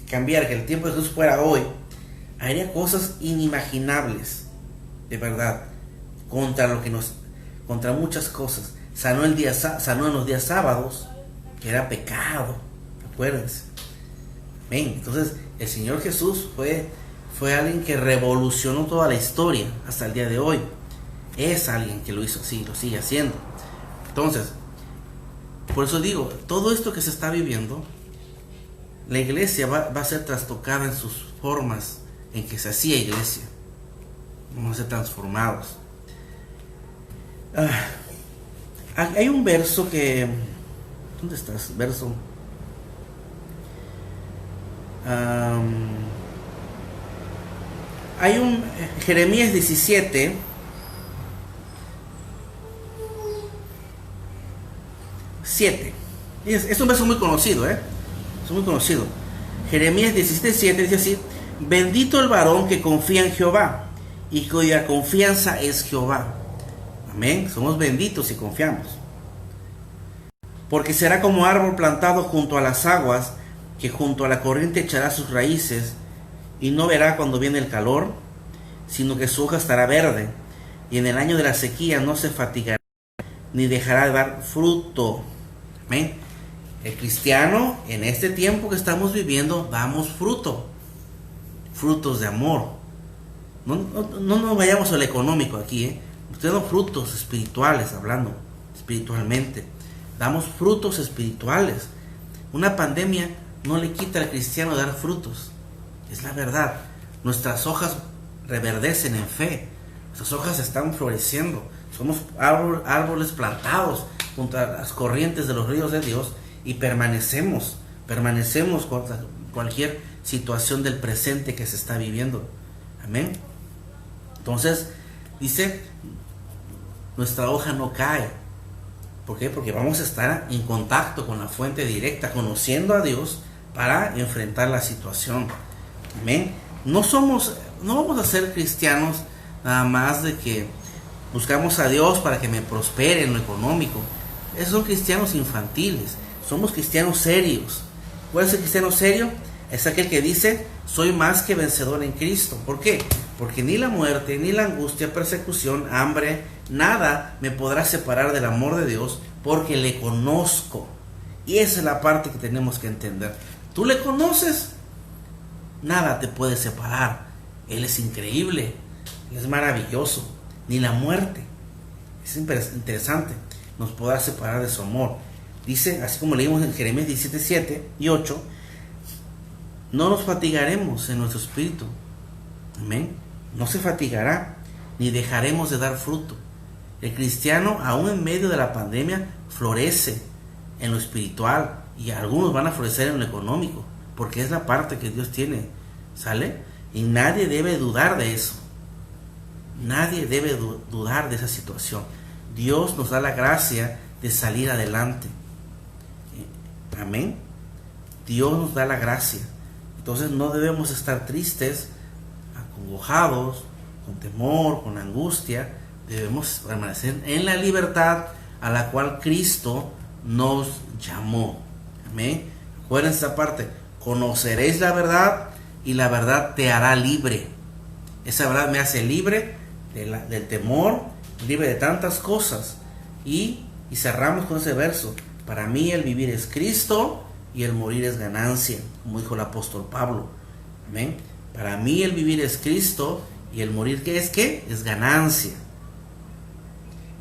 cambiar, que el tiempo de Jesús fuera hoy, haría cosas inimaginables, de verdad, contra muchas cosas. Sanó en los días sábados, que era pecado, acuérdense. Amén. Entonces, el Señor Jesús fue alguien que revolucionó toda la historia hasta el día de hoy. Es alguien que lo hizo así, lo sigue haciendo. Entonces, por eso digo, todo esto que se está viviendo, la iglesia va a ser trastocada en sus formas en que se hacía iglesia. Vamos a ser transformados. Hay un verso que... ¿Dónde estás? Verso... hay un Jeremías 17, es un verso muy conocido, es muy conocido. Jeremías 17:7 dice así: bendito el varón que confía en Jehová y cuya confianza es Jehová. Amén. Somos benditos si confiamos. Porque será como árbol plantado junto a las aguas, que junto a la corriente echará sus raíces, y no verá cuando viene el calor, sino que su hoja estará verde, y en el año de la sequía no se fatigará, ni dejará de dar fruto. Amén. El cristiano, en este tiempo que estamos viviendo, damos fruto. Frutos de amor. No nos vayamos al económico aquí, Ustedes dan frutos espirituales, hablando espiritualmente. Damos frutos espirituales. Una pandemia no le quita al cristiano dar frutos. Es la verdad. Nuestras hojas reverdecen en fe. Nuestras hojas están floreciendo. Somos árboles plantados junto a las corrientes de los ríos de Dios y permanecemos contra cualquier situación del presente que se está viviendo. Amén. Entonces, dice, nuestra hoja no cae. ¿Por qué? Porque vamos a estar en contacto con la fuente directa, conociendo a Dios para enfrentar la situación. Amén. no vamos a ser cristianos nada más de que buscamos a Dios para que me prospere en lo económico. Esos son cristianos infantiles. Somos cristianos serios. ¿Cuál es el cristiano serio? Es aquel que dice: soy más que vencedor en Cristo. ¿Por qué? Porque ni la muerte, ni la angustia, persecución, hambre, nada me podrá separar del amor de Dios, porque le conozco. Y esa es la parte que tenemos que entender. Tú le conoces, nada te puede separar. Él es increíble, Él es maravilloso. Ni la muerte, es interesante, nos podrá separar de su amor. Dice, así como leímos en Jeremías 17, 7 y 8, no nos fatigaremos en nuestro espíritu. Amén. No se fatigará, ni dejaremos de dar fruto. El cristiano, aún en medio de la pandemia, florece en lo espiritual, y algunos van a florecer en lo económico, porque es la parte que Dios tiene, ¿sale? Y nadie debe dudar de eso. Nadie debe dudar de esa situación. Dios nos da la gracia de salir adelante. Amén. Dios nos da la gracia. Entonces no debemos estar tristes, acongojados, con temor, con angustia. Debemos permanecer en la libertad a la cual Cristo nos llamó. Amén. Acuérdense esta parte: conoceréis la verdad y la verdad te hará libre. Esa verdad me hace libre del temor, libre de tantas cosas. Y cerramos con ese verso: para mí el vivir es Cristo y el morir es ganancia, como dijo el apóstol Pablo. Amén. Para mí el vivir es Cristo y el morir, ¿qué es? ¿Qué? Es ganancia.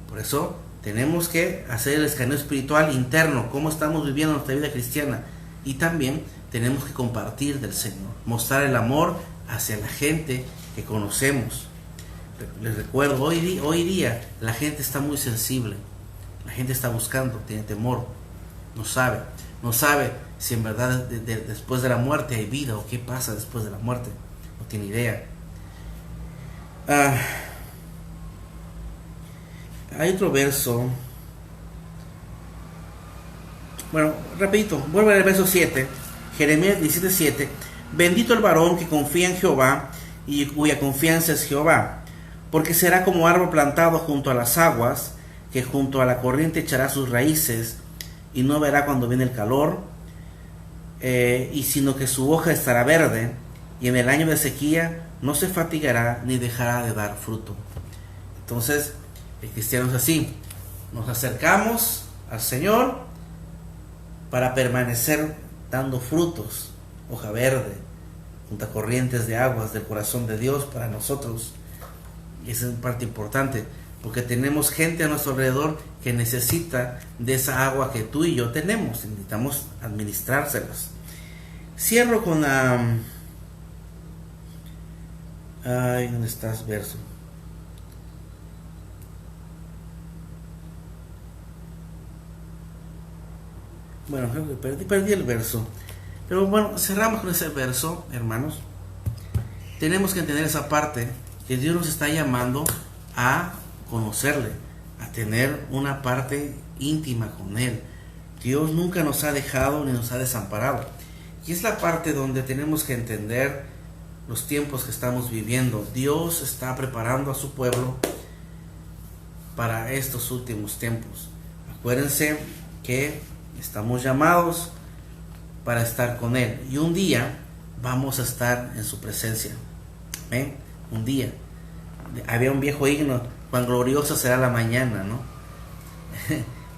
Por eso tenemos que hacer el escaneo espiritual interno, cómo estamos viviendo nuestra vida cristiana, y también tenemos que compartir del Señor, mostrar el amor hacia la gente que conocemos. Les recuerdo, hoy día la gente está muy sensible, la gente está buscando, tiene temor, no sabe si en verdad después de la muerte hay vida, o qué pasa después de la muerte, no tiene idea. Hay otro verso, bueno, rapidito, vuelve al verso 7, Jeremías 17:7. Bendito el varón que confía en Jehová y cuya confianza es Jehová, porque será como árbol plantado junto a las aguas, que junto a la corriente echará sus raíces, y no verá cuando viene el calor, y sino que su hoja estará verde, y en el año de sequía no se fatigará ni dejará de dar fruto. Entonces, el cristiano es así: nos acercamos al Señor para permanecer dando frutos, hoja verde, junto a corrientes de aguas del corazón de Dios para nosotros. Y esa es parte importante, porque tenemos gente a nuestro alrededor que necesita de esa agua que tú y yo tenemos, y necesitamos administrárselas. Cierro con ¿dónde estás, verso? Bueno, creo que perdí el verso, pero bueno, cerramos con ese verso, hermanos. Tenemos que entender esa parte, que Dios nos está llamando a conocerle, a tener una parte íntima con Él. Dios nunca nos ha dejado ni nos ha desamparado, y es la parte donde tenemos que entender los tiempos que estamos viviendo. Dios está preparando a su pueblo para estos últimos tiempos. Acuérdense que estamos llamados para estar con Él, y un día vamos a estar en su presencia. ¿Ven? Un día. Había un viejo himno: cuán gloriosa será la mañana, ¿no?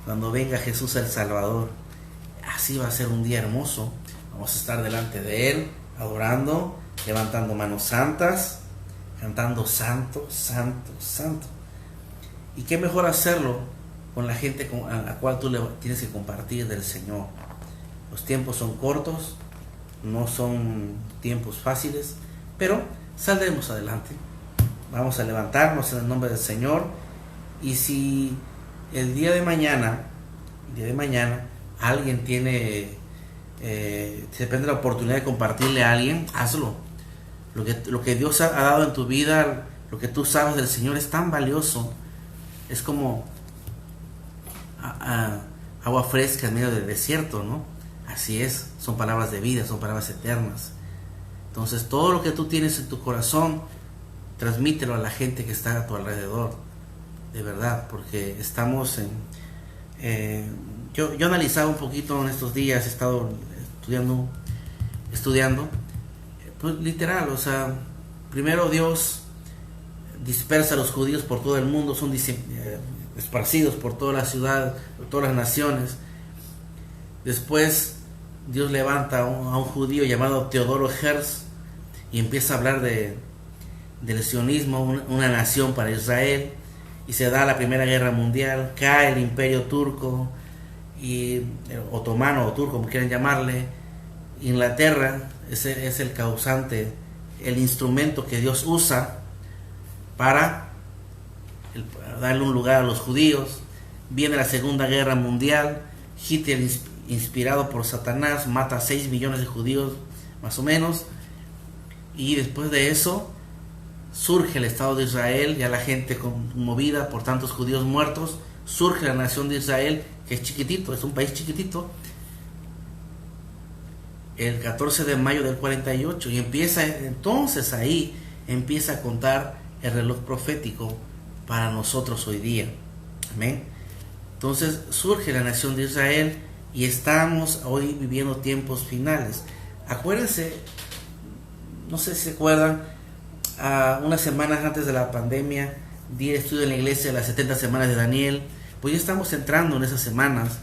Cuando venga Jesús el Salvador. Así va a ser un día hermoso. Vamos a estar delante de Él, adorando, levantando manos santas, cantando santo, santo, santo. Y qué mejor hacerlo con la gente a la cual tú le tienes que compartir del Señor. Los tiempos son cortos, no son tiempos fáciles, pero saldremos adelante. Vamos a levantarnos en el nombre del Señor. Y si el día de mañana alguien tiene se prende la oportunidad de compartirle a alguien, hazlo. Lo que Dios ha dado en tu vida, lo que tú sabes del Señor, es tan valioso. Es como agua fresca en medio del desierto, ¿no? Así es, son palabras de vida, son palabras eternas. Entonces todo lo que tú tienes en tu corazón, transmítelo a la gente que está a tu alrededor, de verdad, porque estamos en... yo he analizado un poquito en estos días, he estado estudiando, pues literal, o sea, primero Dios dispersa a los judíos por todo el mundo, son esparcidos por toda la ciudad, por todas las naciones. Después Dios levanta a un judío llamado Teodoro Herz y empieza a hablar del sionismo, una nación para Israel, y se da la Primera Guerra Mundial, cae el Imperio Turco y otomano o turco, como quieran llamarle. Inglaterra es el causante, el instrumento que Dios usa para darle un lugar a los judíos. Viene la Segunda Guerra Mundial, Hitler, inspirado por Satanás, mata a 6 millones de judíos más o menos, y después de eso surge el Estado de Israel, ya la gente conmovida por tantos judíos muertos, surge la nación de Israel, que es chiquitito, es un país chiquitito, el 14 de mayo del 48, y entonces ahí empieza a contar el reloj profético para nosotros hoy día. Amén. Entonces surge la nación de Israel y estamos hoy viviendo tiempos finales. Acuérdense, no sé si se acuerdan, unas semanas antes de la pandemia di el estudio en la iglesia de las 70 semanas de Daniel. Pues ya estamos entrando en esas semanas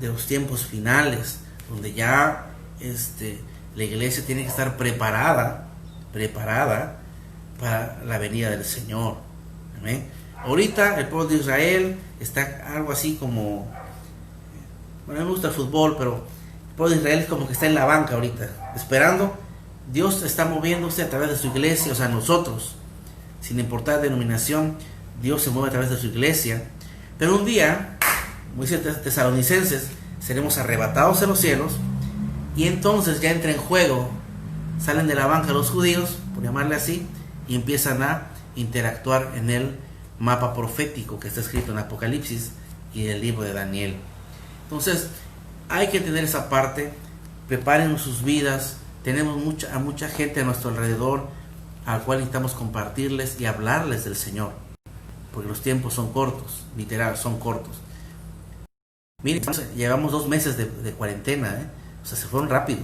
de los tiempos finales, donde ya la iglesia tiene que estar preparada para la venida del Señor. Amén. Ahorita el pueblo de Israel está algo así como, bueno, a mí me gusta el fútbol, pero el pueblo de Israel es como que está en la banca ahorita, esperando. Dios está moviéndose a través de su iglesia, o sea, nosotros, sin importar denominación, Dios se mueve a través de su iglesia. Pero un día, como dice Tesalonicenses, seremos arrebatados en los cielos, y entonces ya entra en juego, salen de la banca los judíos, por llamarle así, y empiezan a interactuar en el mapa profético que está escrito en Apocalipsis y en el libro de Daniel. Entonces hay que tener esa parte. Preparen sus vidas. Tenemos a mucha gente a nuestro alrededor al cual necesitamos compartirles y hablarles del Señor, porque los tiempos son cortos, literal, son cortos. Miren, llevamos 2 meses de cuarentena, o sea, se fueron rápido.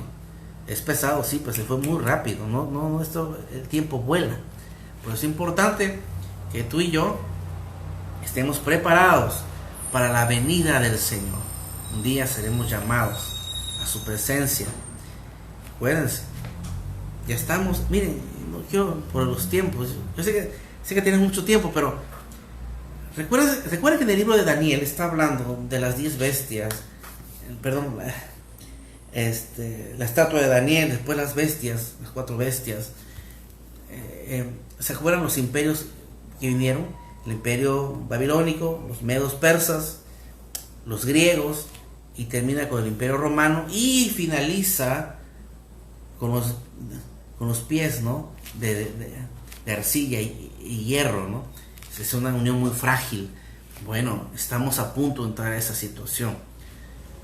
Es pesado, sí, pero se fue muy rápido. El tiempo vuela. Pero es importante que tú y yo estemos preparados para la venida del Señor. Un día seremos llamados a su presencia. Acuérdense, ya estamos, miren, no quiero por los tiempos, yo sé que tienes mucho tiempo, pero recuerden que en el libro de Daniel está hablando de las 10 bestias, perdón, la estatua de Daniel, después las bestias, las 4 bestias. ¿Se acuerdan los imperios que vinieron? El imperio babilónico, los medos persas, los griegos, y termina con el imperio romano y finaliza con los pies, ¿no? de arcilla y hierro, ¿no? Es una unión muy frágil. Bueno, estamos a punto de entrar a esa situación.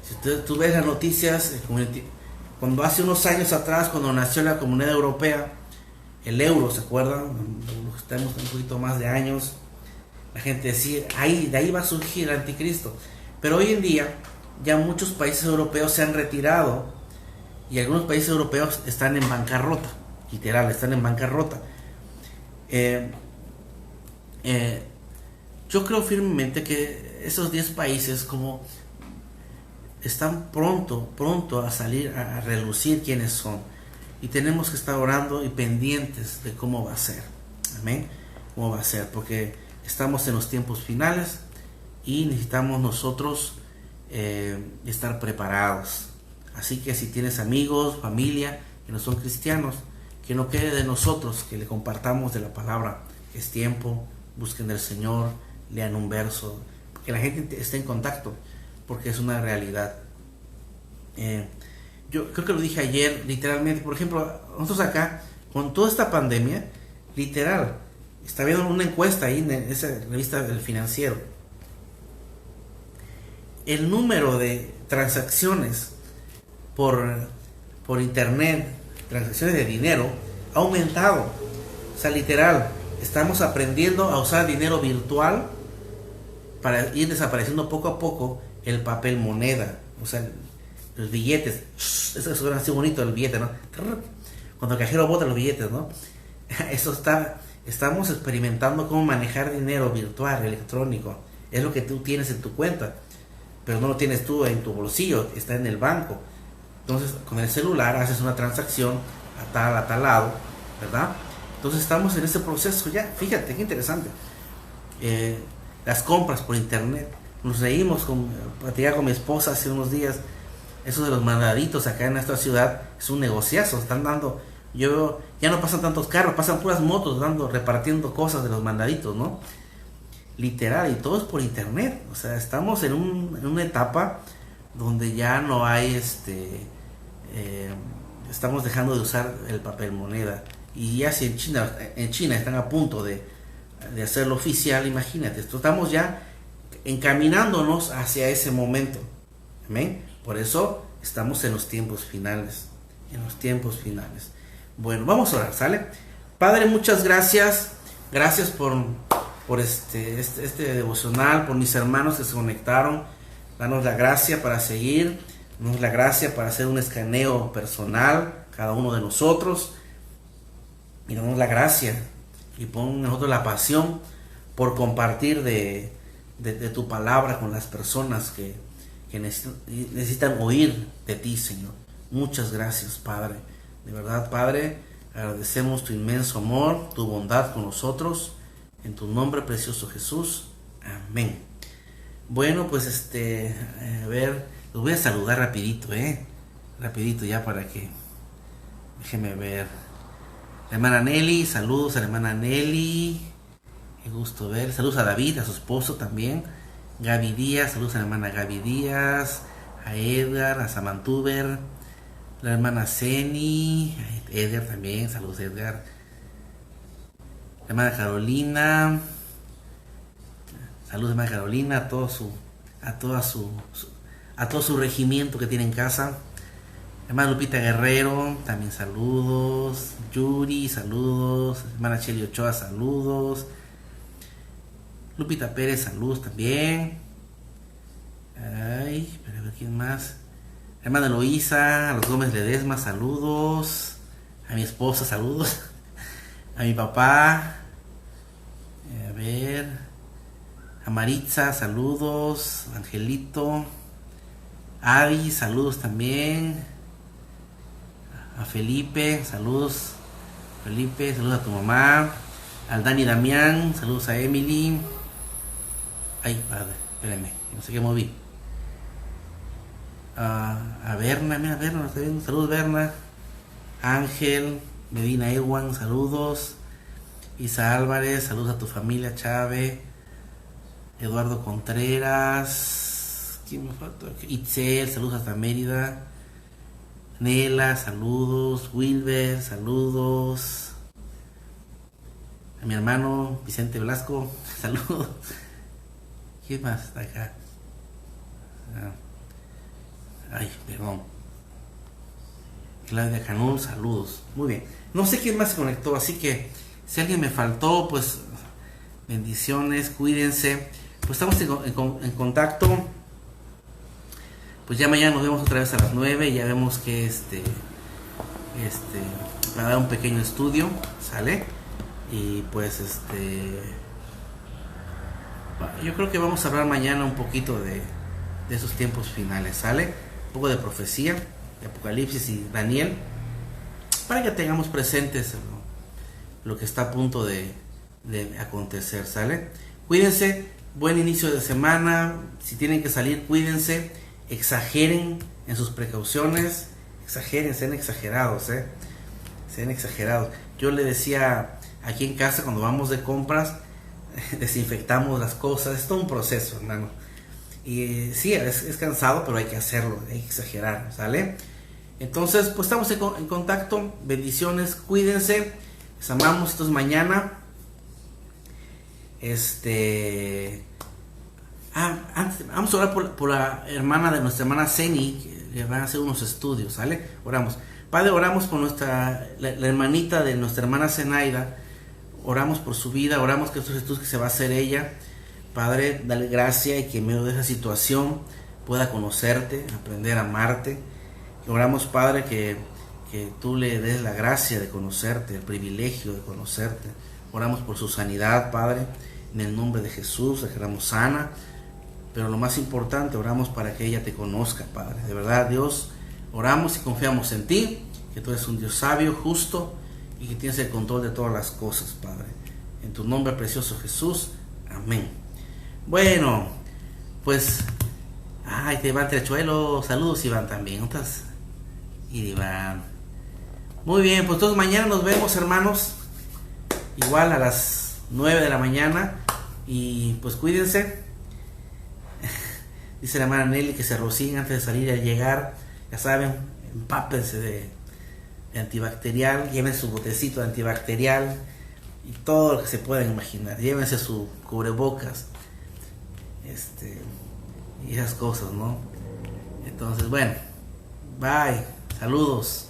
Si tú ves las noticias, cuando hace unos años atrás, cuando nació la Comunidad Europea, el euro, ¿se acuerdan? Estamos un poquito más de años, la gente decía, de ahí va a surgir el anticristo. Pero hoy en día ya muchos países europeos se han retirado y algunos países europeos están en bancarrota, literal, están en bancarrota. Yo creo firmemente que esos 10 países como están pronto a salir a relucir quiénes son, y tenemos que estar orando y pendientes de cómo va a ser. Amén. Cómo va a ser, porque estamos en los tiempos finales y necesitamos nosotros estar preparados. Así que si tienes amigos, familia que no son cristianos, que no quede de nosotros que le compartamos de la palabra. Es tiempo, busquen del Señor, lean un verso, que la gente esté en contacto, porque es una realidad. Yo creo que lo dije ayer, literalmente. Por ejemplo, nosotros acá, con toda esta pandemia, literal, está viendo una encuesta ahí en esa revista del Financiero. El número de transacciones por internet transacciones de dinero ha aumentado. O sea, literal, estamos aprendiendo a usar dinero virtual para ir desapareciendo poco a poco el papel moneda. O sea, los billetes. Eso suena así bonito, el billete, ¿no? Cuando el cajero bota los billetes, ¿no? Eso está... Estamos experimentando cómo manejar dinero virtual, electrónico. Es lo que tú tienes en tu cuenta, pero no lo tienes tú en tu bolsillo, está en el banco. Entonces, con el celular haces una transacción a tal lado, ¿verdad? Entonces estamos en ese proceso ya. Fíjate, qué interesante. Las compras por internet. Nos reímos, platicaba con mi esposa hace unos días. Eso de los mandaditos acá en nuestra ciudad es un negociazo. Están dando... ya no pasan tantos carros, pasan puras motos repartiendo cosas de los mandaditos, ¿no? Literal, y todo es por internet. O sea, estamos en una etapa donde ya no hay estamos dejando de usar el papel moneda. Y ya si en China están a punto de hacerlo oficial, imagínate, estamos ya encaminándonos hacia ese momento. ¿Amén? Por eso estamos en los tiempos finales. En los tiempos finales. Bueno, vamos a orar, ¿sale? Padre, muchas gracias. Gracias por este devocional, por mis hermanos que se conectaron. Danos la gracia para seguir. Danos la gracia para hacer un escaneo personal, cada uno de nosotros. Y danos la gracia. Y pon en nosotros la pasión por compartir de tu palabra con las personas que necesitan oír de ti, Señor. Muchas gracias, Padre. De verdad, Padre, agradecemos tu inmenso amor, tu bondad con nosotros, en tu nombre precioso Jesús. Amén. Bueno, pues a ver, los voy a saludar rapidito, rapidito ya para que, déjeme ver. La hermana Nelly, saludos a la hermana Nelly, qué gusto ver. Saludos a David, a su esposo también. Gaby Díaz, saludos a la hermana Gaby Díaz, a Edgar, a Samantuber, la hermana Ceni, Edgar también, saludos Edgar, la hermana Carolina, saludos hermana Carolina, a todo su regimiento que tiene en casa. Hermana Lupita Guerrero, también saludos. Yuri, saludos. Hermana Cheli Ochoa, saludos. Lupita Pérez, saludos también. Ay, pero a ver quién más. Hermana Eloísa, a los Gómez Ledesma, saludos. A mi esposa, saludos. A mi papá. A ver. A Maritza, saludos. Angelito. Avi, saludos también. A Felipe, saludos. Felipe, saludos a tu mamá. Al Dani Damián, saludos a Emily. Ay, padre, espérenme, no sé qué moví. A Berna, mira, Berna, está viendo. Saludos, Berna. Ángel, Medina Ewan, saludos. Isa Álvarez, saludos a tu familia, Chávez. Eduardo Contreras. ¿Quién me falta? Itzel, saludos hasta Mérida. Nela, saludos. Wilber, saludos. A mi hermano Vicente Velasco, saludos. ¿Quién más está acá? Ay, perdón. Claudia Canul, saludos. Muy bien. No sé quién más se conectó, así que si alguien me faltó, pues bendiciones, cuídense. Pues estamos en contacto. Pues ya mañana nos vemos otra vez a las 9. Ya vemos que para dar un pequeño estudio, ¿sale? Y pues yo creo que vamos a hablar mañana un poquito de esos tiempos finales, ¿sale? Un poco de profecía, de Apocalipsis y Daniel, para que tengamos presentes lo que está a punto de acontecer, ¿sale? Cuídense, buen inicio de semana. Si tienen que salir, cuídense, exageren en sus precauciones, exageren, sean exagerados, sean exagerados. Yo le decía aquí en casa, cuando vamos de compras, desinfectamos las cosas. Es todo un proceso, hermano. Y sí, es cansado, pero hay que hacerlo, hay que exagerar, ¿sale? Entonces, pues estamos en contacto. Bendiciones, cuídense, les amamos. Esto es mañana. Antes, vamos a orar por la hermana de nuestra hermana Ceni, le van a hacer unos estudios, ¿sale? Oramos. Padre, oramos por la hermanita de nuestra hermana Zenaida, oramos por su vida, oramos que estos estudios que se va a hacer ella, Padre, dale gracia y que en medio de esa situación pueda conocerte, aprender a amarte. Oramos, Padre, que tú le des la gracia de conocerte, el privilegio de conocerte. Oramos por su sanidad, Padre, en el nombre de Jesús, declaramos sana. Pero lo más importante, oramos para que ella te conozca, Padre. De verdad, Dios, oramos y confiamos en ti, que tú eres un Dios sabio, justo y que tienes el control de todas las cosas, Padre. En tu nombre precioso, Jesús. Amén. Bueno, pues, te Iván Trechuelo, saludos Iván también, ¿no estás? Y Iván. Muy bien, pues entonces mañana nos vemos, hermanos, igual a las 9 de la mañana, y pues cuídense. Dice la hermana Nelly que se rocíen antes de salir y al llegar, ya saben, empápense de antibacterial, llévense su botecito de antibacterial y todo lo que se puedan imaginar, llévense su cubrebocas, y esas cosas, ¿no? Entonces, bueno, bye, saludos.